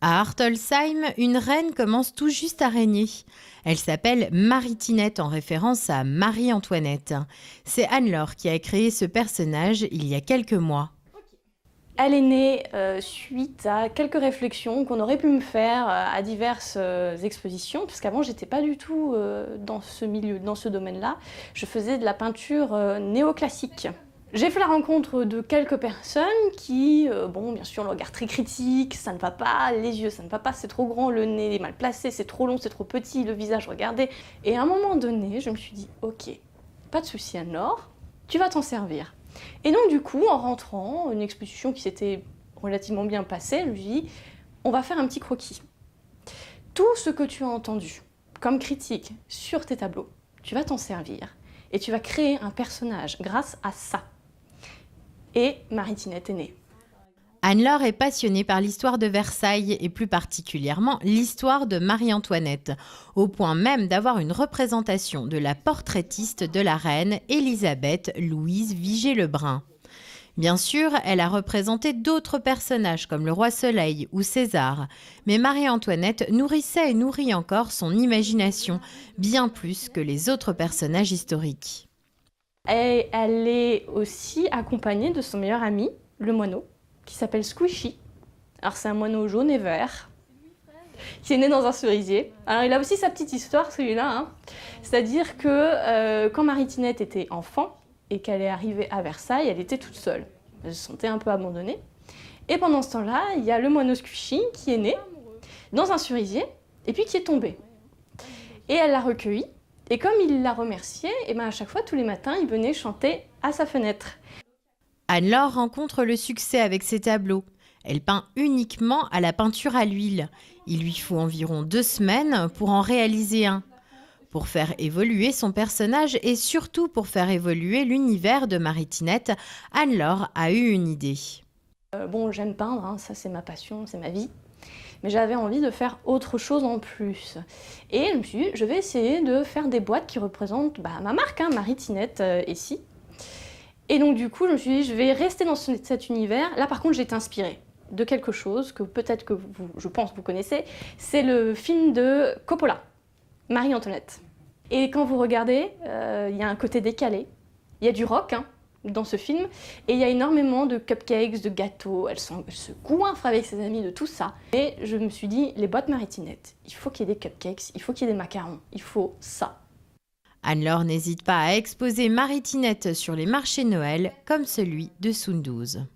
À Hartolsheim, une reine commence tout juste à régner. Elle s'appelle Marie-Tinette en référence à Marie-Antoinette. C'est Anne-Laure qui a créé ce personnage il y a quelques mois. Elle est née suite à quelques réflexions qu'on aurait pu me faire à diverses expositions, parce qu'avant j'étais pas du tout dans ce milieu, dans ce domaine-là. Je faisais de la peinture néoclassique. J'ai fait la rencontre de quelques personnes qui, bon, bien sûr, le regard très critique, ça ne va pas, les yeux, ça ne va pas, c'est trop grand, le nez est mal placé, c'est trop long, c'est trop petit, le visage, regardez. Et à un moment donné, je me suis dit, ok, pas de souci Anne-Laure, tu vas t'en servir. Et donc du coup, en rentrant, une exposition qui s'était relativement bien passée, je me suis dit, on va faire un petit croquis. Tout ce que tu as entendu comme critique sur tes tableaux, tu vas t'en servir et tu vas créer un personnage grâce à ça. Et Marie-Tinette est née. Anne-Laure est passionnée par l'histoire de Versailles et plus particulièrement l'histoire de Marie-Antoinette, au point même d'avoir une représentation de la portraitiste de la reine Élisabeth Louise Vigée-Lebrun. Bien sûr, elle a représenté d'autres personnages comme le roi Soleil ou César, mais Marie-Antoinette nourrissait et nourrit encore son imagination, bien plus que les autres personnages historiques. Et elle est aussi accompagnée de son meilleur ami, le moineau, qui s'appelle Squishy. Alors c'est un moineau jaune et vert, qui est né dans un cerisier. Alors il a aussi sa petite histoire celui-là, hein. C'est-à-dire que quand Marie-Tinette était enfant et qu'elle est arrivée à Versailles, elle était toute seule. Elle se sentait un peu abandonnée. Et pendant ce temps-là, il y a le moineau Squishy qui est né dans un cerisier et puis qui est tombé. Et elle l'a recueilli. Et comme il l'a remercié, et ben à chaque fois, tous les matins, il venait chanter à sa fenêtre. Anne-Laure rencontre le succès avec ses tableaux. Elle peint uniquement à la peinture à l'huile. Il lui faut environ 2 semaines pour en réaliser un. Pour faire évoluer son personnage et surtout pour faire évoluer l'univers de Marie-Tinette, Anne-Laure a eu une idée. Bon, j'aime peindre, hein, ça c'est ma passion, c'est ma vie. Mais j'avais envie de faire autre chose en plus. Et je me suis dit, je vais essayer de faire des boîtes qui représentent ma marque, hein, Marie-Tinette ici. Et donc du coup, je me suis dit, je vais rester dans cet univers. Là par contre, j'ai été inspirée de quelque chose que peut-être que vous, je pense, vous connaissez. C'est le film de Coppola, Marie-Antoinette. Et quand vous regardez, il y a un côté décalé. Il y a du rock, hein, dans ce film, et il y a énormément de cupcakes, de gâteaux, elle se goinfre avec ses amis de tout ça. Et je me suis dit, les boîtes Marie-Tinette, il faut qu'il y ait des cupcakes, il faut qu'il y ait des macarons, il faut ça. Anne-Laure n'hésite pas à exposer Marie-Tinette sur les marchés Noël comme celui de Soundouze.